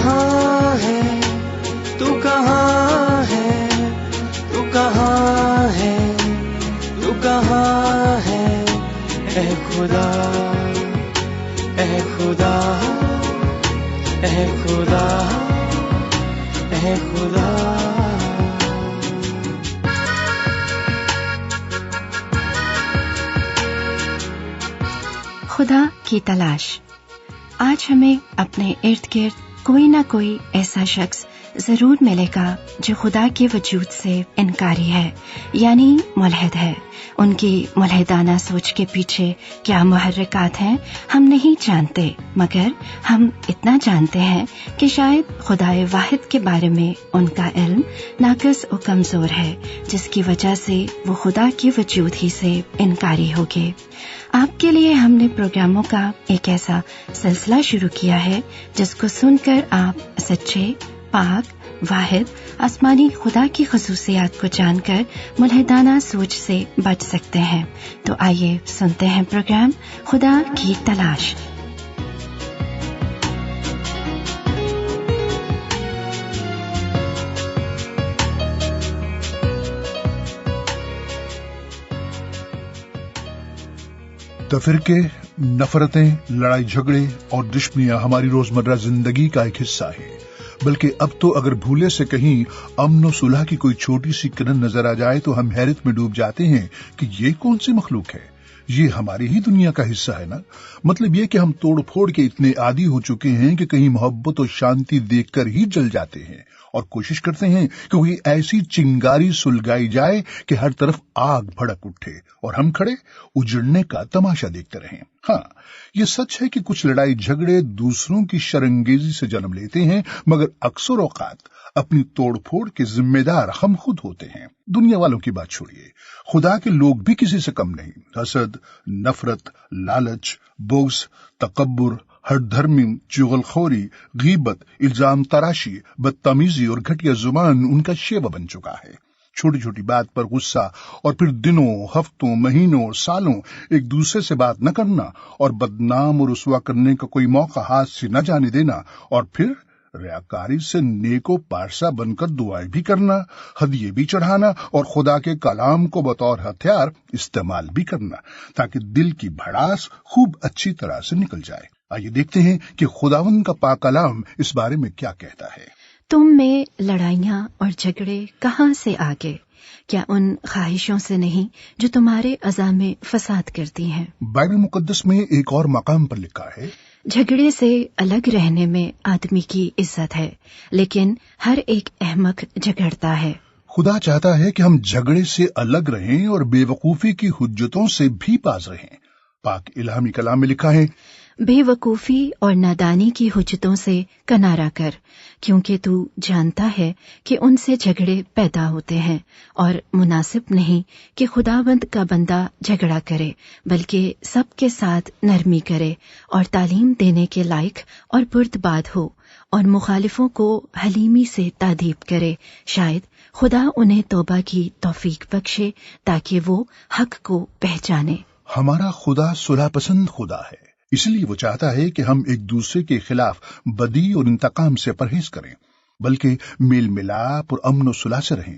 کہاں ہے تو کہاں ہے تو کہاں ہے تو کہاں ہے اے خدا اے خدا اے خدا اے خدا. خدا کی تلاش. آج ہمیں اپنے ارد گرد کوئی نہ کوئی ایسا شخص ضرور ملے گا جو خدا کے وجود سے انکاری ہے، یعنی ملحد ہے. ان کی ملحدانہ سوچ کے پیچھے کیا محرکات ہیں ہم نہیں جانتے، مگر ہم اتنا جانتے ہیں کہ شاید خدائے واحد کے بارے میں ان کا علم ناقص و کمزور ہے، جس کی وجہ سے وہ خدا کے وجود ہی سے انکاری ہو گئے. آپ کے لیے ہم نے پروگراموں کا ایک ایسا سلسلہ شروع کیا ہے جس کو سن کر آپ سچے، پاک، واحد آسمانی خدا کی خصوصیات کو جان کر ملحدانہ سوچ سے بچ سکتے ہیں. تو آئیے سنتے ہیں پروگرام خدا کی تلاش. تفرقے، نفرتیں، لڑائی جھگڑے اور دشمنیاں ہماری روزمرہ زندگی کا ایک حصہ ہیں. بلکہ اب تو اگر بھولے سے کہیں امن و صلح کی کوئی چھوٹی سی کرن نظر آ جائے تو ہم حیرت میں ڈوب جاتے ہیں کہ یہ کون سی مخلوق ہے. یہ ہماری ہی دنیا کا حصہ ہے نا. مطلب یہ کہ ہم توڑ پھوڑ کے اتنے عادی ہو چکے ہیں کہ کہیں محبت اور شانتی دیکھ کر ہی جل جاتے ہیں اور کوشش کرتے ہیں کہ کوئی ایسی چنگاری سلگائی جائے کہ ہر طرف آگ بھڑک اٹھے اور ہم کھڑے اجڑنے کا تماشا دیکھتے رہیں. ہاں، یہ سچ ہے کہ کچھ لڑائی جھگڑے دوسروں کی شرانگیزی سے جنم لیتے ہیں، مگر اکثر اوقات اپنی توڑ پھوڑ کے ذمہ دار ہم خود ہوتے ہیں. دنیا والوں کی بات چھوڑیے، خدا کے لوگ بھی کسی سے کم نہیں. حسد، نفرت، لالچ، بغض، تکبر، ہر دھرمی، چغل خوری، غیبت، الزام تراشی، بدتمیزی اور گھٹیا زبان ان کا شیوا بن چکا ہے. چھوٹی چھوٹی بات پر غصہ اور پھر دنوں، ہفتوں، مہینوں اور سالوں ایک دوسرے سے بات نہ کرنا اور بدنام اور رسوا کرنے کا کوئی موقع ہاتھ سے نہ جانے دینا اور پھر ریاکاری سے نیکو پارسا بن کر دعائیں بھی کرنا، ہدیے بھی چڑھانا اور خدا کے کلام کو بطور ہتھیار استعمال بھی کرنا تاکہ دل کی بھڑاس خوب اچھی طرح سے نکل جائے. آئیے دیکھتے ہیں کہ خداوند کا پاک کلام اس بارے میں کیا کہتا ہے. تم میں لڑائیاں اور جھگڑے کہاں سے آگے؟ کیا ان خواہشوں سے نہیں جو تمہارے اعضاء میں فساد کرتی ہیں؟ بائبل مقدس میں ایک اور مقام پر لکھا ہے، جھگڑے سے الگ رہنے میں آدمی کی عزت ہے، لیکن ہر ایک احمق جھگڑتا ہے. خدا چاہتا ہے کہ ہم جھگڑے سے الگ رہیں اور بے وقوفی کی حجتوں سے بھی باز رہیں. پاک الہامی کلام میں لکھا ہے، بے وقوفی اور نادانی کی حجتوں سے کنارہ کر، کیونکہ تو جانتا ہے کہ ان سے جھگڑے پیدا ہوتے ہیں، اور مناسب نہیں کہ خداوند کا بندہ جھگڑا کرے، بلکہ سب کے ساتھ نرمی کرے اور تعلیم دینے کے لائق اور پرتباد ہو اور مخالفوں کو حلیمی سے تادیب کرے. شاید خدا انہیں توبہ کی توفیق بخشے تاکہ وہ حق کو پہچانے. ہمارا خدا صلح پسند خدا ہے، اس لیے وہ چاہتا ہے کہ ہم ایک دوسرے کے خلاف بدی اور انتقام سے پرہیز کریں، بلکہ میل ملاپ اور امن و صلح سے رہیں.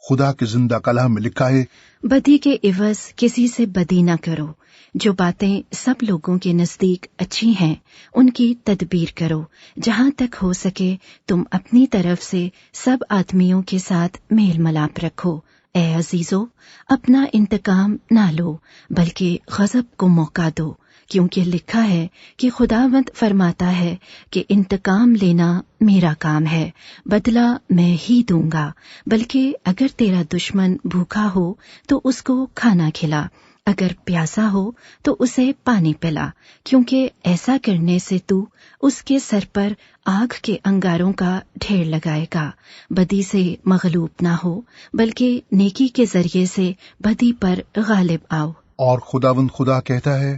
خدا کے زندہ کلام میں لکھا ہے، بدی کے عوض کسی سے بدی نہ کرو. جو باتیں سب لوگوں کے نزدیک اچھی ہیں ان کی تدبیر کرو. جہاں تک ہو سکے تم اپنی طرف سے سب آدمیوں کے ساتھ میل ملاپ رکھو. اے عزیزو، اپنا انتقام نہ لو بلکہ غضب کو موقع دو، کیونکہ لکھا ہے کہ خداوند فرماتا ہے کہ انتقام لینا میرا کام ہے، بدلہ میں ہی دوں گا. بلکہ اگر تیرا دشمن بھوکا ہو تو اس کو کھانا کھلا، اگر پیاسا ہو تو اسے پانی پلا، کیونکہ ایسا کرنے سے تو اس کے سر پر آگ کے انگاروں کا ڈھیر لگائے گا. بدی سے مغلوب نہ ہو بلکہ نیکی کے ذریعے سے بدی پر غالب آؤ. اور خداوند خدا کہتا ہے،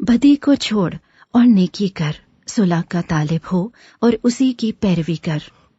بدی کو چھوڑ اور نیکی کر، صلح کا طالب ہو اور اسی کی پیروی کر.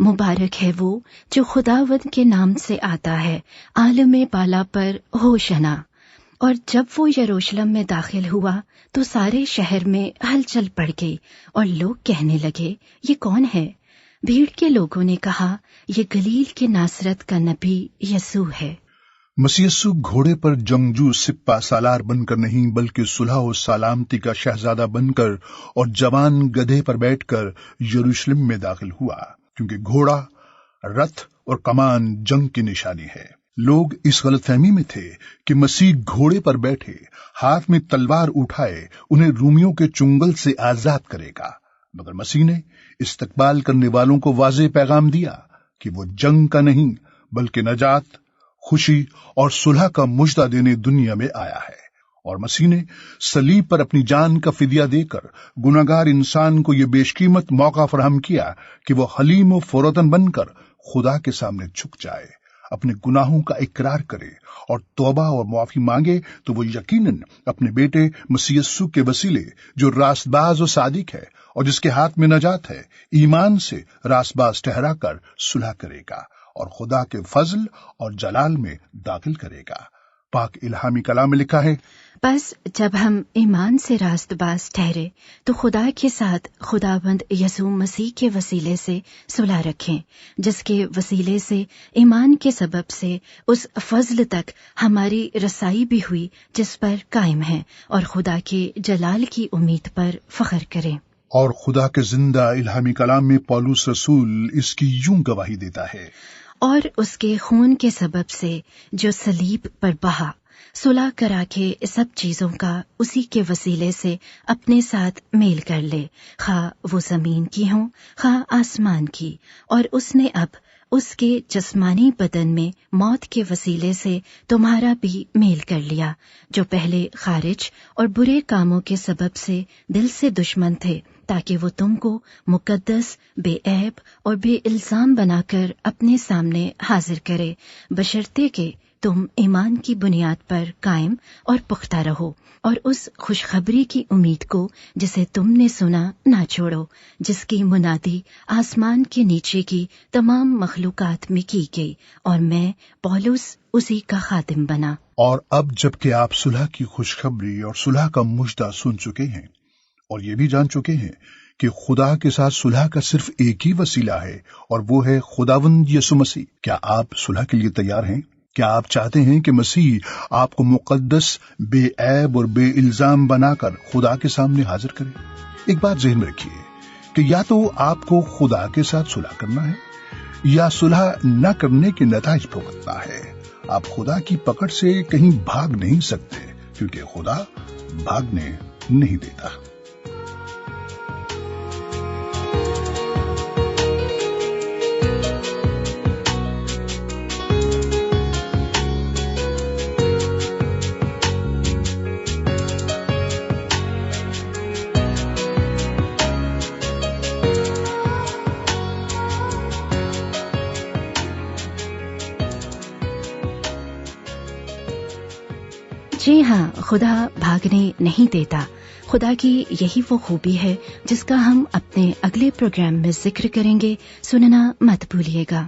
مبارک ہے وہ جو خداوند کے نام سے آتا ہے، عالم بالا پر ہوشنا۔ اور جب وہ یروشلم میں داخل ہوا تو سارے شہر میں ہلچل پڑ گئی اور لوگ کہنے لگے، یہ کون ہے؟ بھیڑ کے لوگوں نے کہا، یہ گلیل کے ناصرت کا نبی یسوع ہے۔ مسیح یسوع گھوڑے پر جنگجو سپہ سالار بن کر نہیں بلکہ صلح و سلامتی کا شہزادہ بن کر اور جوان گدھے پر بیٹھ کر یروشلم میں داخل ہوا، کیونکہ گھوڑا، رتھ اور کمان جنگ کی نشانی ہے۔ لوگ اس غلط فہمی میں تھے کہ مسیح گھوڑے پر بیٹھے ہاتھ میں تلوار اٹھائے انہیں رومیوں کے چنگل سے آزاد کرے گا، مگر مسیح نے استقبال کرنے والوں کو واضح پیغام دیا کہ وہ جنگ کا نہیں بلکہ نجات، خوشی اور صلح کا مژدہ دینے دنیا میں آیا ہے۔ اور مسیح نے صلیب پر اپنی جان کا فدیہ دے کر گناہگار انسان کو یہ بیش قیمت موقع فراہم کیا کہ وہ حلیم و فروتن بن کر خدا کے سامنے جھک جائے، اپنے گناہوں کا اقرار کرے اور توبہ اور معافی مانگے، تو وہ یقیناً اپنے بیٹے مسیح یسوع کے وسیلے، جو راست باز و صادق ہے اور جس کے ہاتھ میں نجات ہے، ایمان سے راست باز ٹھہرا کر صلح کرے گا اور خدا کے فضل اور جلال میں داخل کرے گا۔ پاک الہامی کلام میں لکھا ہے، بس جب ہم ایمان سے راست باز ٹھہرے تو خدا کے ساتھ خداوند یسوع مسیح کے وسیلے سے صلح رکھیں، جس کے وسیلے سے ایمان کے سبب سے اس فضل تک ہماری رسائی بھی ہوئی جس پر قائم ہیں، اور خدا کے جلال کی امید پر فخر کریں۔ اور خدا کے زندہ الہامی کلام میں پولس رسول اس کی یوں گواہی دیتا ہے، اور اس کے خون کے سبب سے جو صلیب پر بہا، صلح کرا کے سب چیزوں کا اسی کے وسیلے سے اپنے ساتھ میل کر لے، خواہ وہ زمین کی ہوں خواہ آسمان کی، اور اس نے اب اس کے جسمانی بدن میں موت کے وسیلے سے تمہارا بھی میل کر لیا، جو پہلے خارج اور برے کاموں کے سبب سے دل سے دشمن تھے، تاکہ وہ تم کو مقدس، بے عیب اور بے الزام بنا کر اپنے سامنے حاضر کرے، بشرطے کہ تم ایمان کی بنیاد پر قائم اور پختہ رہو، اور اس خوشخبری کی امید کو جسے تم نے سنا نہ چھوڑو، جس کی منادی آسمان کے نیچے کی تمام مخلوقات میں کی گئی، اور میں پولس اسی کا خادم بنا۔ اور اب جبکہ آپ صلح کی خوشخبری اور صلح کا مژدہ سن چکے ہیں اور یہ بھی جان چکے ہیں کہ خدا کے ساتھ صلح کا صرف ایک ہی وسیلہ ہے اور وہ ہے خداوند یسوع مسیح، کیا آپ صلح کے لیے تیار ہیں؟ کیا آپ چاہتے ہیں کہ مسیح آپ کو مقدس، بے عیب اور بے الزام بنا کر خدا کے سامنے حاضر کرے؟ ایک بات ذہن میں رکھیے کہ یا تو آپ کو خدا کے ساتھ صلح کرنا ہے یا صلح نہ کرنے کے نتائج بھگتنا ہے۔ آپ خدا کی پکڑ سے کہیں بھاگ نہیں سکتے، کیونکہ خدا بھاگنے نہیں دیتا۔ جی ہاں، خدا بھاگنے نہیں دیتا۔ خدا کی یہی وہ خوبی ہے جس کا ہم اپنے اگلے پروگرام میں ذکر کریں گے، سننا مت بھولیے گا۔